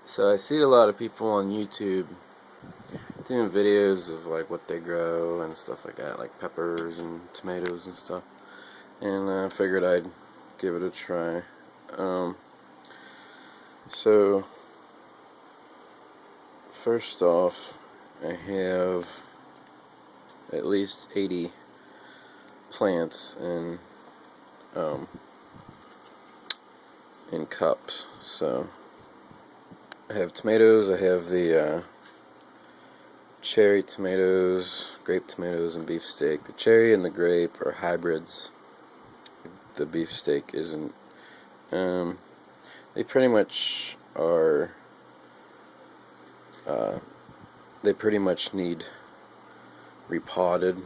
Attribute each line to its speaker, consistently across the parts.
Speaker 1: So I see a lot of people on YouTube doing videos of like what they grow and stuff like that, like peppers and tomatoes and stuff. And I figured I'd give it a try. So first off, I have at least 80 plants in cups. So I have tomatoes. I have the cherry tomatoes, grape tomatoes, and beefsteak. The cherry and the grape are hybrids. The beefsteak isn't. They pretty much are. They pretty much need repotted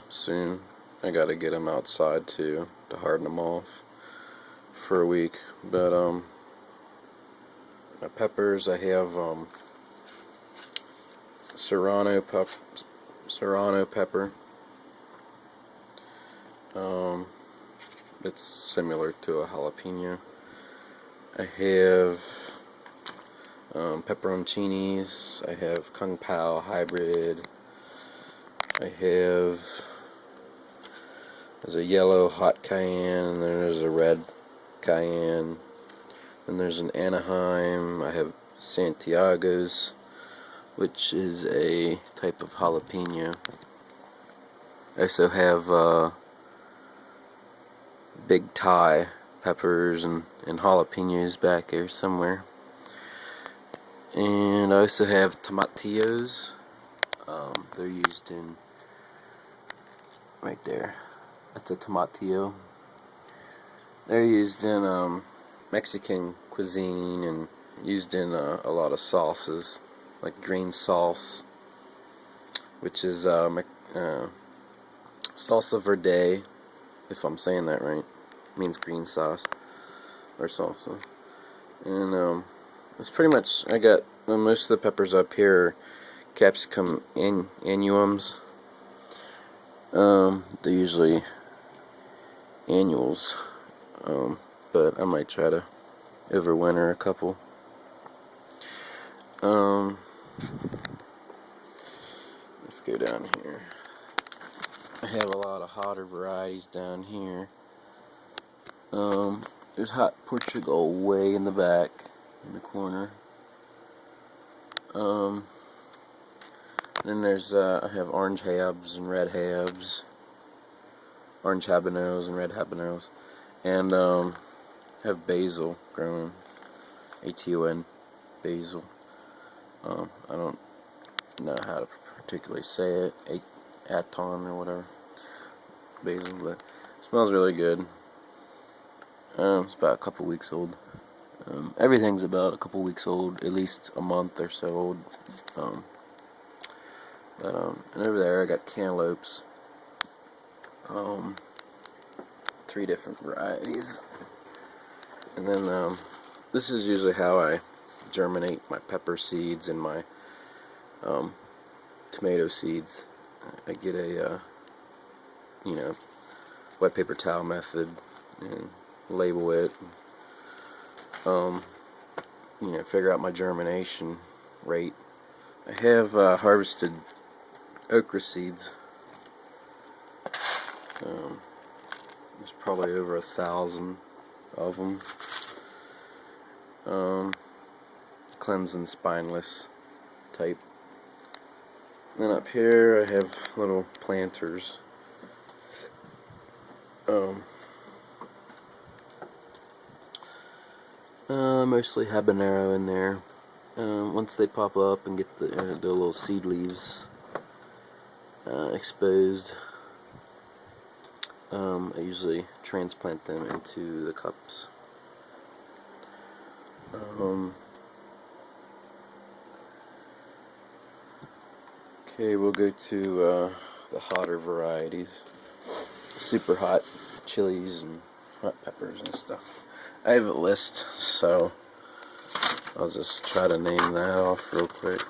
Speaker 1: soon. I gotta get them outside to harden them off for a week. But my peppers, I have serrano pepper. It's similar to a jalapeno. I have pepperoncinis. I have Kung Pao hybrid. There's a yellow hot cayenne, and then there's a red cayenne. Then there's an Anaheim. I have Santiago's, which is a type of jalapeno. I also have big Thai peppers and jalapenos back here somewhere. And I also have tomatillos. They're used in right there. That's a tomatillo. They're used in Mexican cuisine and used in a lot of sauces, like green sauce, which is salsa verde, if I'm saying that right. It means green sauce or salsa. And it's pretty much, I got most of the peppers up here are capsicum annuums. They're usually annuals, but I might try to overwinter a couple. Let's go down here. I have a lot of hotter varieties down here. There's hot Portugal way in the back, in the corner. Then there's I have orange habs and red habs, orange habaneros and red habaneros, and have basil growing, ATON basil. I don't know how to particularly say it, Aton or whatever, basil, but it smells really good. It's about a couple weeks old. Everything's about a couple weeks old, at least a month or so old. And over there I got cantaloupes. 3 different varieties. And then this is usually how I germinate my pepper seeds and my tomato seeds. I get a wet paper towel method and label it. Figure out my germination rate. I have harvested okra seeds. There's probably over 1,000 of them. Clemson spineless type. Then up here I have little planters. Mostly habanero in there. Once they pop up and get the little seed leaves exposed, I usually transplant them into the cups. Okay, we'll go to the hotter varieties. Super hot chilies and hot peppers and stuff. I have a list, so I'll just try to name that off real quick.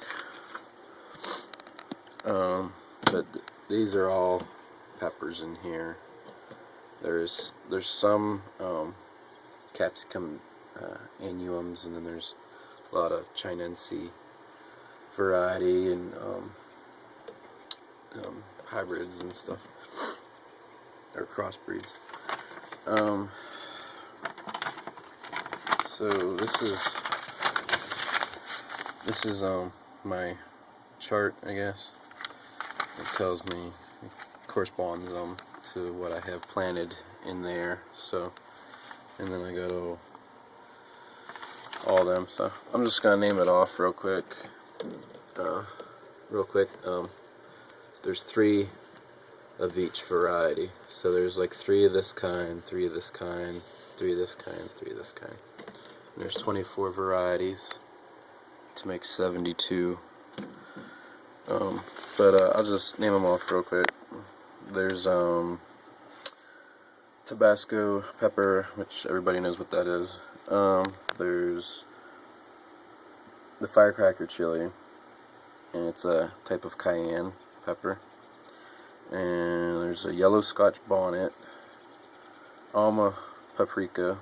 Speaker 1: But these are all peppers in here. There's some capsicum annuums, and then there's a lot of Chinense variety and hybrids and stuff, or crossbreeds. So this is my chart, I guess. It tells me, it corresponds to what I have planted in there. So, and then I go to all of them. So I'm just gonna name it off real quick. There's 3 of each variety. So there's like 3 of this kind, 3 of this kind, 3 of this kind, 3 of this kind. And there's 24 varieties to make 72. I'll just name them off real quick. There's Tabasco pepper, which everybody knows what that is. There's the firecracker chili, and it's a type of cayenne pepper. And there's a yellow Scotch bonnet, Alma paprika.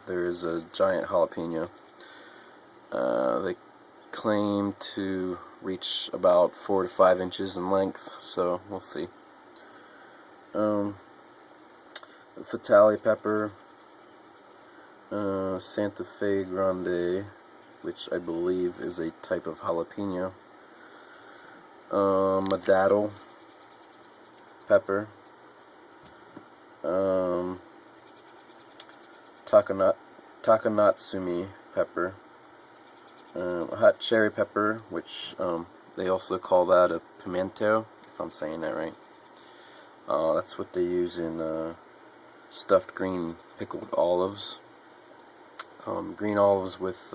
Speaker 1: There's a giant jalapeno. They claim to reach about 4 to 5 inches in length, so we'll see. Fatale pepper, Santa Fe Grande, which I believe is a type of jalapeno. Madado pepper, Takanatsumi pepper, hot cherry pepper, which they also call that a pimento, if I'm saying that right. That's what they use in stuffed green pickled olives. Green olives with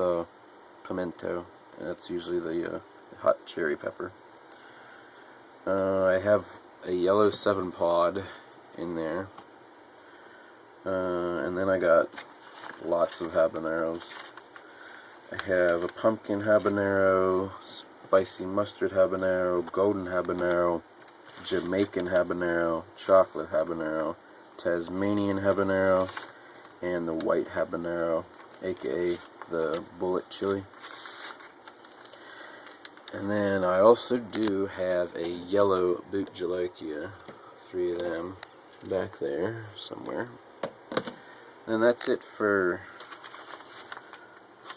Speaker 1: pimento, and that's usually the hot cherry pepper. I have a yellow 7-pod in there, and then I got lots of habaneros. I have a pumpkin habanero, spicy mustard habanero, golden habanero, Jamaican habanero, chocolate habanero, Tasmanian habanero, and the white habanero, aka the bullet chili. And then I also do have a yellow boot jalakia, 3 of them back there somewhere. And that's it for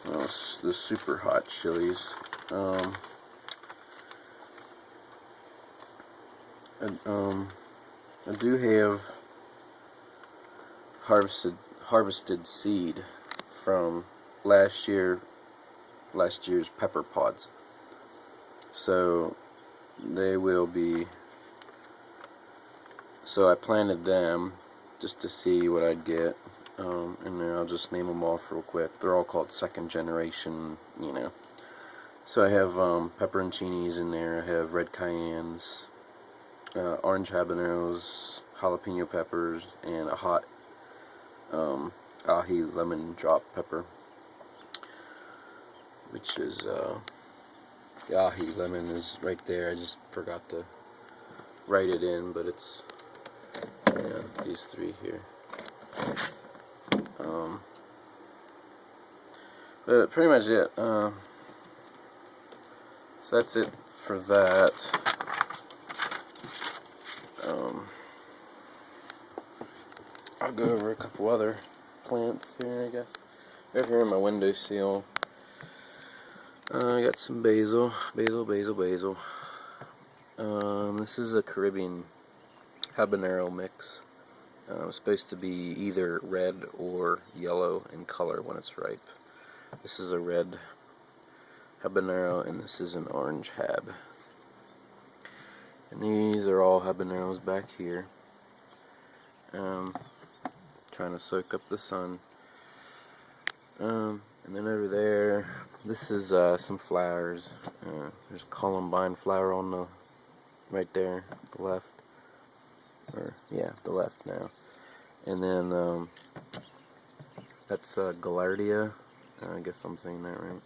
Speaker 1: the super hot chilies. I do have harvested seed from last year's pepper pods. So they will be. So I planted them just to see what I'd get, and then I'll just name them off real quick. They're all called second generation, you know. So I have pepperoncinis in there. I have red cayennes, orange habaneros, jalapeno peppers, and a hot ahi lemon drop pepper, which is the ahi lemon is right there. I just forgot to write it in, but it's these 3 here. But pretty much it. So that's it for that. I'll go over a couple other plants here, I guess. Right here in my windowsill, I got some basil. This is a Caribbean habanero mix. It's supposed to be either red or yellow in color when it's ripe. This is a red habanero, and this is an orange hab. And these are all habaneros back here. Trying to soak up the sun. And then over there, this is some flowers. There's columbine flower on the right there, the left. Or yeah, the left now. And then that's Gaillardia. I guess I'm saying that right.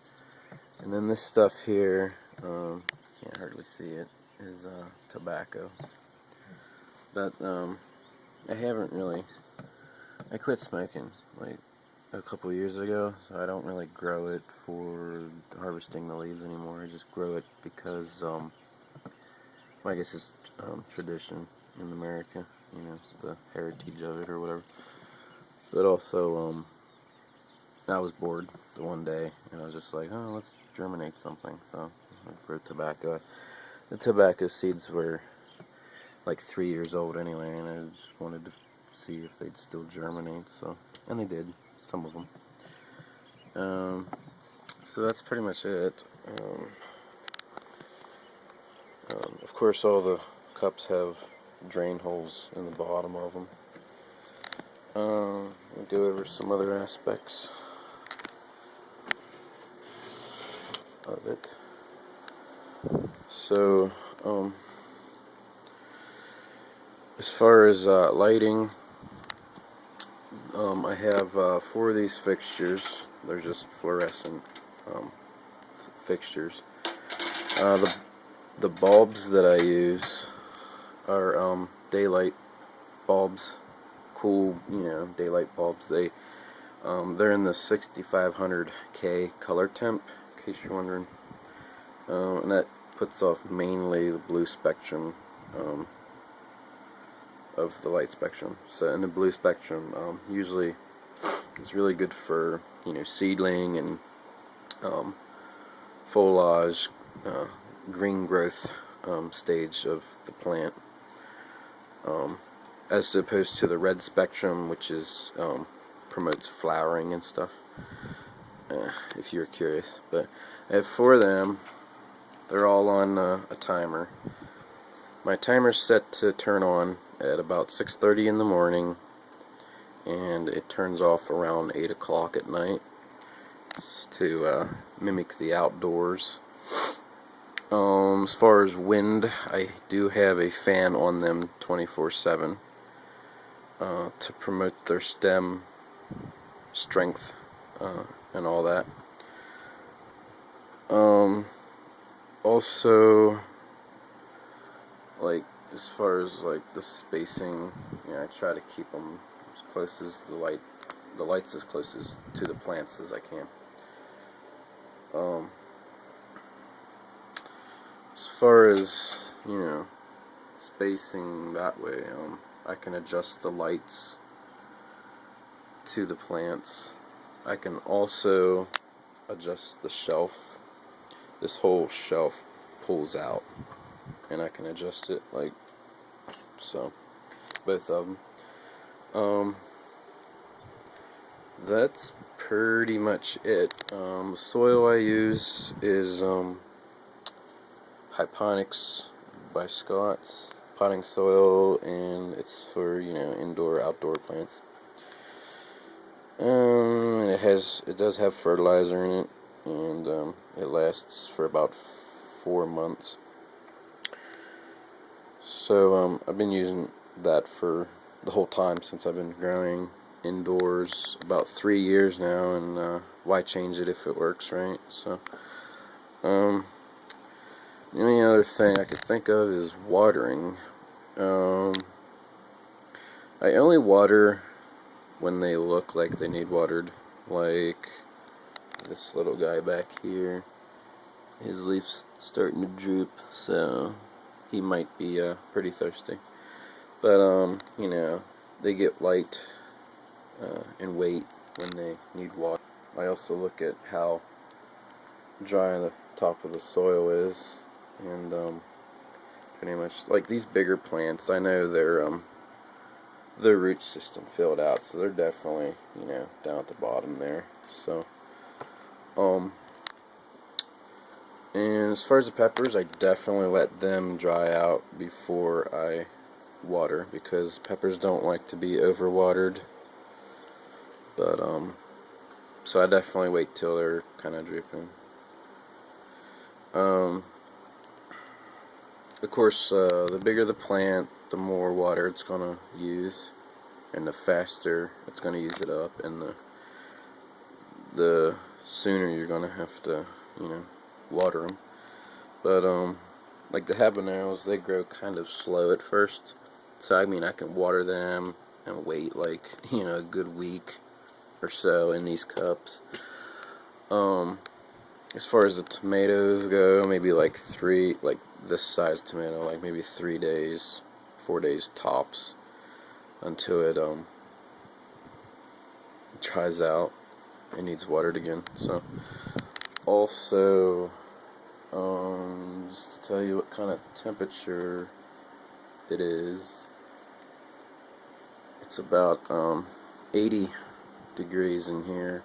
Speaker 1: And then this stuff here, can't hardly see it, is tobacco. But I haven't really. I quit smoking like a couple years ago, so I don't really grow it for harvesting the leaves anymore. I just grow it because, well, I guess it's tradition in America, the heritage of it or whatever. But also, I was bored the one day, and I was just like, oh, let's germinate something. So I grew tobacco. The tobacco seeds were like 3 years old anyway, and I just wanted to see if they'd still germinate. So, and they did, some of them. So that's pretty much it. Of course, all the cups have drain holes in the bottom of them. I'll go over some other aspects of it. So, as far as lighting, I have 4 of these fixtures. They're just fluorescent fixtures. The bulbs that I use are daylight bulbs, cool, daylight bulbs. They're in the 6500K color temp, in case you're wondering, and that puts off mainly the blue spectrum of the light spectrum. So in the blue spectrum, usually it's really good for seedling and foliage, green growth stage of the plant, as opposed to the red spectrum, which is promotes flowering and stuff. If you're curious, but I have 4 of them. They're all on a timer. My timer's set to turn on at about 6:30 in the morning, and it turns off around 8 o'clock at night to mimic the outdoors. As far as wind, I do have a fan on them 24/7 to promote their stem strength and all that. Also, like, as far as like the spacing, I try to keep them as close as the light's as close as to the plants as I can. As far as spacing that way, I can adjust the lights to the plants. I can also adjust the shelf. This whole shelf pulls out, and I can adjust it like so, both of them. That's pretty much it. The soil I use is Hydroponics by Scott's potting soil, and it's for indoor outdoor plants. And it does have fertilizer in it, and it lasts for about 4 months. So I've been using that for the whole time since I've been growing indoors, about 3 years now, and why change it if it works, right? So the only other thing I could think of is watering. I only water when they look like they need watered, like this little guy back here. His leaf's starting to droop, so he might be pretty thirsty. But they get light and weight when they need water. I also look at how dry the top of the soil is, and pretty much like these bigger plants, I know their root system filled out, so they're definitely down at the bottom there. So and as far as the peppers, I definitely let them dry out before I water, because peppers don't like to be overwatered. But so I definitely wait till they're kind of drooping. Of course, the bigger the plant, the more water it's gonna use, and the faster it's gonna use it up, and the sooner you're gonna have to water them. But like the habaneros, they grow kind of slow at first, so I can water them and wait like a good week or so in these cups. As far as the tomatoes go, maybe like this size tomato, like maybe 3 days, 4 days tops, until it dries out and needs watered again. So, also, just to tell you what kind of temperature it is, it's about 80 degrees in here,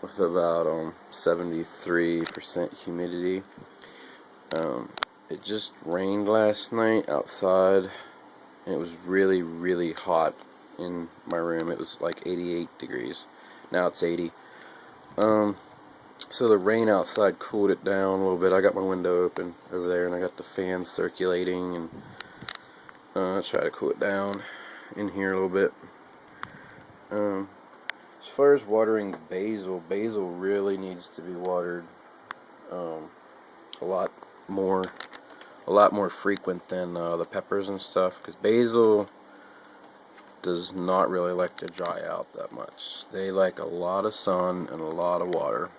Speaker 1: with about 73% humidity. It just rained last night outside, and it was really, really hot in my room. It was like 88 degrees. Now it's 80. So the rain outside cooled it down a little bit. I got my window open over there, and I got the fans circulating, and try to cool it down in here a little bit. As far as watering basil really needs to be watered a lot more frequent than the peppers and stuff, because basil does not really like to dry out that much. They like a lot of sun and a lot of water.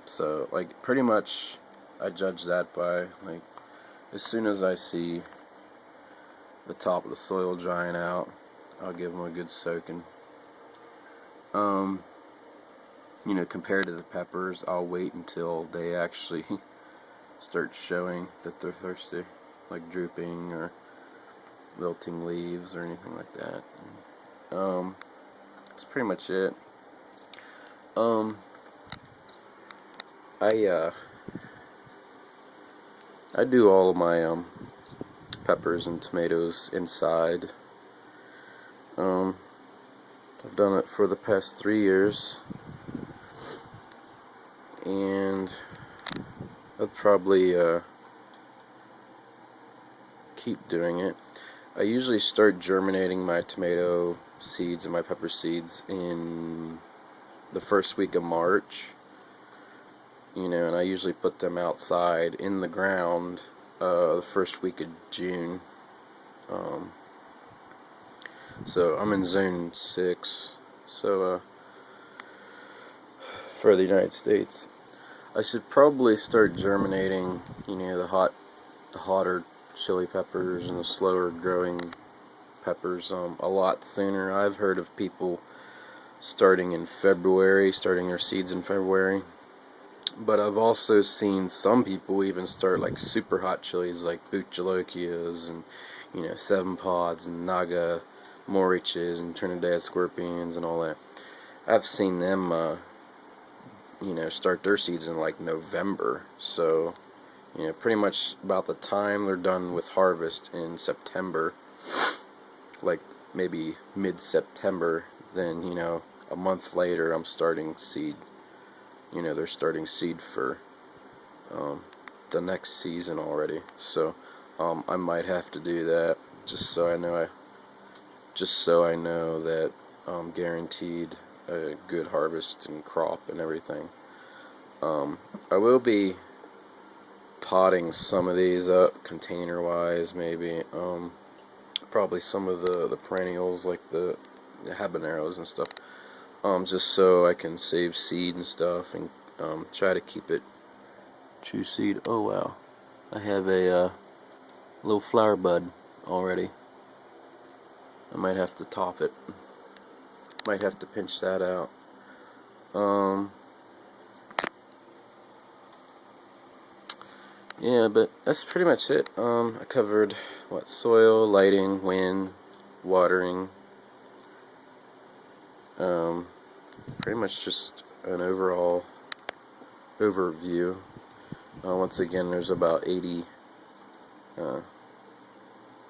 Speaker 1: So like pretty much I judge that by, like, as soon as I see the top of the soil drying out, I'll give them a good soaking. You know, compared to the peppers, I'll wait until they actually start showing that they're thirsty, like drooping or wilting leaves or anything like that. That's pretty much it. I do all of my peppers and tomatoes inside. I've done it for the past 3 years, and I'll probably keep doing it. I usually start germinating my tomato seeds and my pepper seeds in the first week of March, you know, and I usually put them outside in the ground the first week of June. So I'm in zone 6, so for the United States. I should probably start germinating, you know, the hotter chili peppers and the slower growing peppers a lot sooner. I've heard of people starting their seeds in February. But I've also seen some people even start like super hot chilies like Buchalokias and, you know, 7-pods and Naga Moriches and Trinidad Scorpions and all that. I've seen them, you know, start their seeds in like November. So, you know, pretty much about the time they're done with harvest in September, like maybe mid-September, then, you know, a month later I'm starting seed. You know, they're starting seed for the next season already. So I might have to do that just so I know that I'm guaranteed a good harvest and crop and everything. I will be potting some of these up container wise, maybe. Probably some of the perennials like the habaneros and stuff. Just so I can save seed and stuff, and try to keep it true seed. Oh wow, I have a little flower bud already. I might have to top it. Might have to pinch that out. Yeah, but that's pretty much it. I covered soil, lighting, wind, watering. Pretty much just an overall overview. Once again, there's about 80,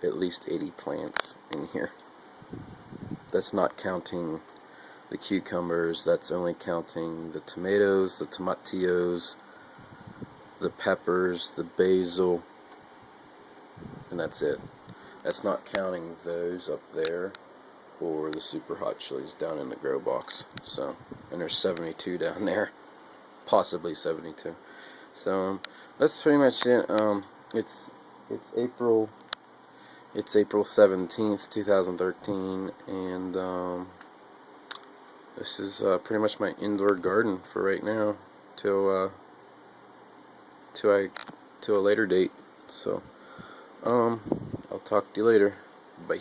Speaker 1: at least 80 plants in here. That's not counting the cucumbers, that's only counting the tomatoes, the tomatillos, the peppers, the basil, and that's it. That's not counting those up there, or the super hot chilies down in the grow box. So, and there's 72 down there, possibly 72. So that's pretty much it. It's April It's April 17th, 2013, and this is pretty much my indoor garden for right now, till to a later date. So, I'll talk to you later. Bye.